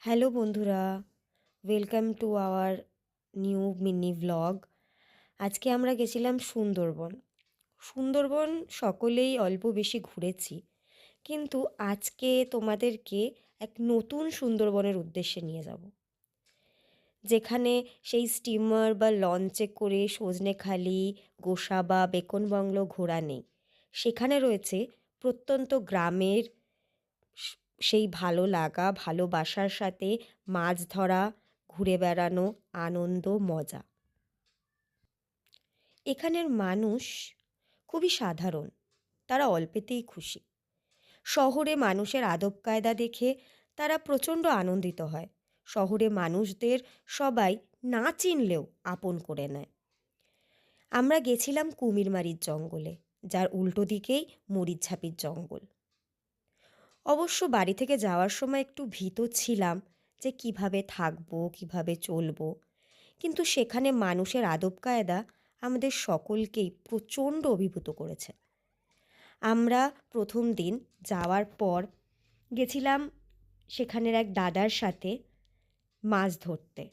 Hello বন্ধুরা, welcome to our new mini vlog. আজকে আমরা গেছিলাম সুন্দরবন। সুন্দরবন সকলেই অল্প বেশি ঘুরেছি, কিন্তু আজকে তোমাদেরকে এক নতুন সুন্দরবনের উদ্দেশ্যে নিয়ে যাব, যেখানে সেই স্টিমার বা লঞ্চে করে সজনেখালি, গোসাবা, বেকন বাংলো ঘোরা নেই। সেখানে রয়েছে প্রত্যন্ত গ্রামের স- সেই ভালো লাগা, ভালোবাসার সাথে মাছ ধরা, ঘুরে বেড়ানো, আনন্দ, মজা। এখানের মানুষ খুবই সাধারণ, তারা অল্পেতেই খুশি। শহরে মানুষের আদব কায়দা দেখে তারা প্রচণ্ড আনন্দিত হয়। শহরে মানুষদের সবাই না চিনলেও আপন করে নেয়। আমরা গেছিলাম কুমিরমারির জঙ্গলে, যার উল্টো দিকেই মরিচঝাপির জঙ্গল। অবশ্য বাড়ি থেকে যাওয়ার সময় একটু ভীত ছিলাম যে কিভাবে থাকবো, কিভাবে চলবো, কিন্তু সেখানে মানুষের আদব কায়দা আমাদের সকলকেই প্রচণ্ড অভিভূত করেছে। আমরা প্রথম দিন যাওয়ার পর গেছিলাম সেখানের এক দাদার সাথে মাছ ধরতে।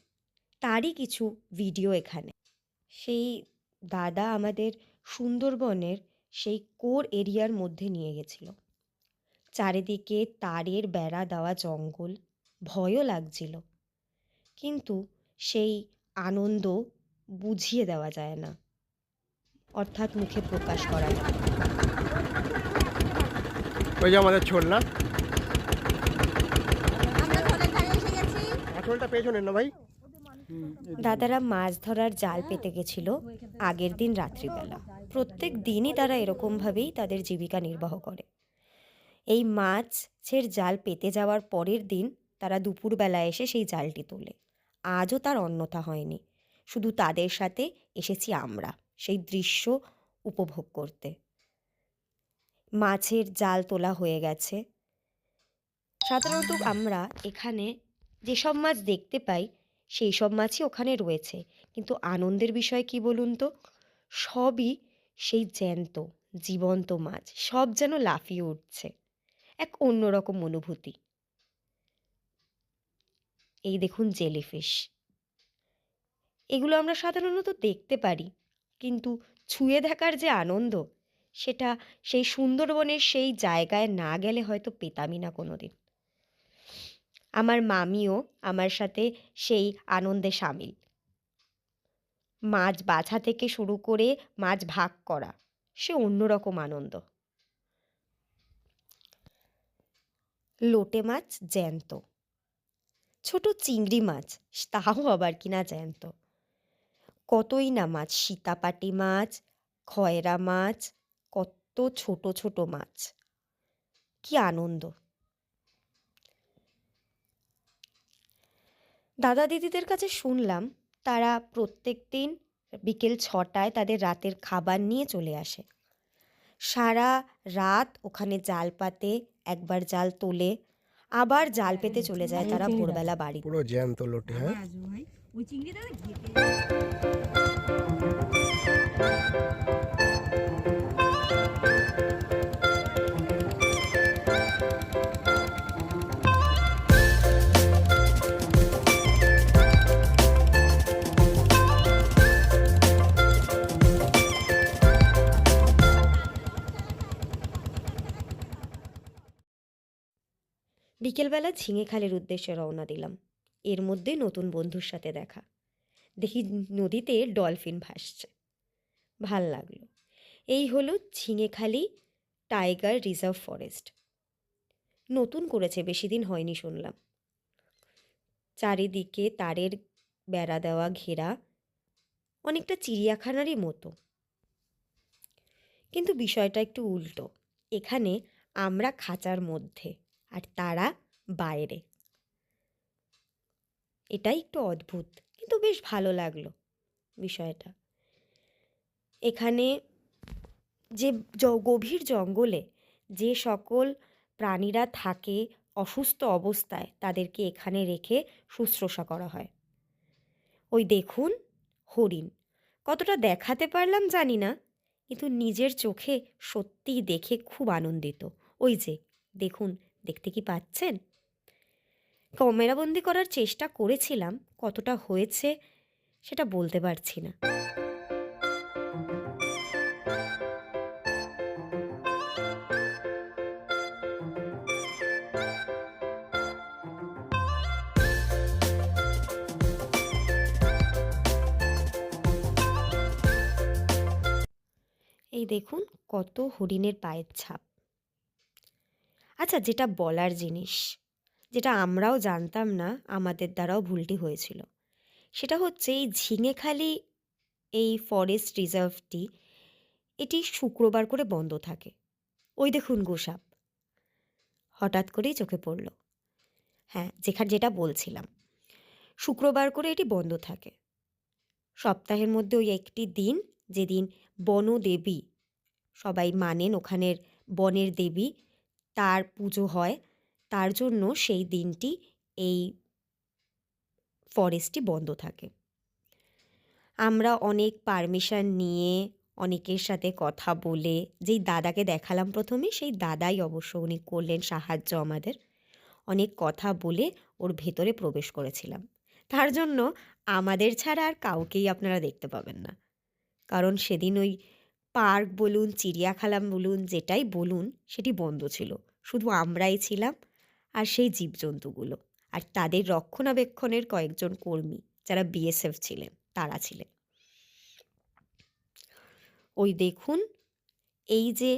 তারই কিছু ভিডিও এখানে। সেই দাদা আমাদের সুন্দরবনের সেই কোর এরিয়ার মধ্যে নিয়ে গেছিল। চারিদিকে তারের বেড়া দেওয়া জঙ্গল, ভয়ও লাগছিল, কিন্তু সেই আনন্দ বুঝিয়ে দেওয়া যায় না, অর্থাৎ মুখে প্রকাশ করা যায় না। ওই যে আমাদের ছোল না, আমরা ঘরের ধারে এসে গেছি। আঁচলটা পেছনের না ভাই। দাদারা মাছ ধরার জাল পেতে গেছিল আগের দিন রাত্রিবেলা। প্রত্যেক দিনই তারা এরকমভাবেই তাদের জীবিকা নির্বাহ করে। এই মাছের জাল পেতে যাওয়ার পরের দিন তারা দুপুরবেলা এসে সেই জালটি তোলে। আজও তার অন্যথা হয়নি। শুধু তাদের সাথে এসেছি আমরা সেই দৃশ্য উপভোগ করতে। মাছের জাল তোলা হয়ে গেছে। সাধারণত আমরা এখানে যেসব মাছ দেখতে পাই সেই সব মাছই ওখানে রয়েছে, কিন্তু আনন্দের বিষয় কি বলুন তো, সবই সেই জ্যান্ত জীবন্ত মাছ, সব যেন লাফিয়ে উঠছে, এক অন্যরকম অনুভূতি। এই দেখুন জেলিফিশ, এগুলো আমরা সাধারণত দেখতে পারি, কিন্তু ছুঁয়ে দেখার যে আনন্দ, সেটা সেই সুন্দরবনের সেই জায়গায় না গেলে হয়তো পেতামই না কোনোদিন। আমার মামিও আমার সাথে সেই আনন্দে সামিল। মাছ বাছা থেকে শুরু করে মাছ ভাগ করা, সে অন্যরকম আনন্দ। লোটে মাছ জ্যান্ত, ছোট চিংড়ি মাছ, তাও আবার কিনা জ্যান্ত। কতই না মাছ, সীতাপাটি মাছ, খয়রা মাছ, কত ছোট ছোট মাছ, কি আনন্দ। দাদা দিদিদের কাছে শুনলাম তারা প্রত্যেক দিন বিকেল 6টায় তাদের রাতের খাবার নিয়ে চলে আসে। সারা রাত ওখানে জাল পাতে, একবার জাল তোলে, আবার জাল পেতে চলে যায় তারা ভোরবেলা বাড়ি। পুরো জ্যান্ত লোটে। হ্যাঁ, ওই চিংড়িটা ঘেটে বিকেলবেলা ঝিঙেখালের উদ্দেশ্যে রওনা দিলাম। এর মধ্যে নতুন বন্ধুর সাথে দেখা। দেখি নদীতে ডলফিন ভাসছে, ভাল লাগলো। এই হলো ঝিঙেখালি টাইগার রিজার্ভ ফরেস্ট। নতুন করেছে, বেশি দিন হয়নি শুনলাম। চারিদিকে তারের বেড়া দেওয়া ঘেরা, অনেকটা চিড়িয়াখানারই মতো, কিন্তু বিষয়টা একটু উল্টো। এখানে আমরা খাঁচার মধ্যে আর তারা বাইরে। এটাই একটু অদ্ভুত, কিন্তু বেশ ভালো লাগলো বিষয়টা। এখানে যে গভীর জঙ্গলে যে সকল প্রাণীরা থাকে অসুস্থ অবস্থায়, তাদেরকে এখানে রেখে শুশ্রূষা করা হয়। ওই দেখুন হরিণ, কতটা দেখাতে পারলাম জানি না, কিন্তু নিজের চোখে সত্যিই দেখে খুব আনন্দিত। ওই যে দেখুন, দেখতে কি পাচ্ছেন? ক্যামেরাবন্দি করার চেষ্টা করেছিলাম, কতটা হয়েছে সেটা বলতে পারছি না। এই দেখুন কত হরিণের পায়ের ছাপ। আচ্ছা, যেটা বলার জিনিস, যেটা আমরাও জানতাম না, আমাদের দ্বারাও ভুলটি হয়েছিল, সেটা হচ্ছে এই ঝিঙেখালি এই ফরেস্ট রিজার্ভটি, এটি শুক্রবার করে বন্ধ থাকে। ওই দেখুন গোসাপ হঠাৎ করেই চোখে পড়ল। হ্যাঁ, যেটা বলছিলাম, শুক্রবার করে এটি বন্ধ থাকে। সপ্তাহের মধ্যে ওই একটি দিন, যেদিন বনদেবী, সবাই মানেন ওখানের বনের দেবী, তার পুজো হয়, তার জন্য সেই দিনটি এই ফরেস্টটি বন্ধ থাকে। আমরা অনেক পারমিশন নিয়ে, অনেকের সাথে কথা বলে, যেই দাদাকে দেখালাম প্রথমে, সেই দাদাই অবশ্য উনি করলেন সাহায্য আমাদের, অনেক কথা বলে ওর ভেতরে প্রবেশ করেছিলাম। তার জন্য আমাদের ছাড়া আর কাউকেই আপনারা দেখতে পাবেন না, কারণ সেদিন ওই পার্ক বলুন, চিড়িয়াখানা বলুন, যেটাই বলুন, সেটি বন্ধ ছিল। শুধু আমরাই ছিলাম আর সেই জীবজন্তুগুলো, আর তাদের রক্ষণাবেক্ষণের কয়েকজন কর্মী যারা বিএসএফ ছিলেন, তারা ছিলেন। ওই দেখুন, এই যে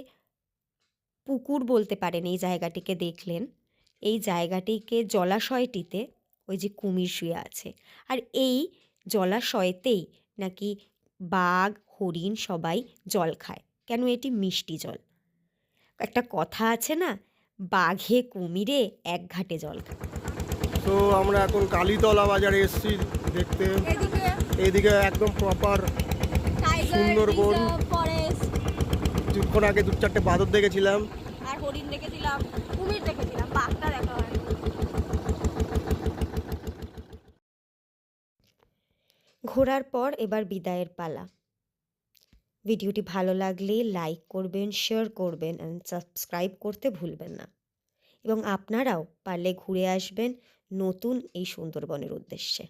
পুকুর বলতে পারেন এই জায়গাটিকে দেখলেন, এই জায়গাটিকে জলাশয়টিতে ওই যে কুমির শুয়ে আছে, আর এই জলাশয়েতেই নাকি বাঘ, হরিণ সবাই জল খায়। কেন? এটি মিষ্টি জল। একটা কথা আছে না, বাঘে কুমিরে এক ঘাটে জল খায়। তো আমরা এখন কালীতলা বাজারে এসেছি দেখতে। এদিকে এইদিকে একদম proper tiger Sundarban. Reserve forest কিছুক্ষণ আগে 2-4টে বাঁদর দেখেছিলাম। আর হরিণ দেখেছিলাম, কুমির দেখেছিলাম, বাঘটা দেখা হয়। ঘোরার পর এবার বিদায়ের পালা। ভিডিওটি ভালো লাগলে লাইক করবেন, শেয়ার করবেন অ্যান্ড সাবস্ক্রাইব করতে ভুলবেন না। এবং আপনারাও পারলে ঘুরে আসবেন নতুন এই সুন্দরবনের উদ্দেশ্যে।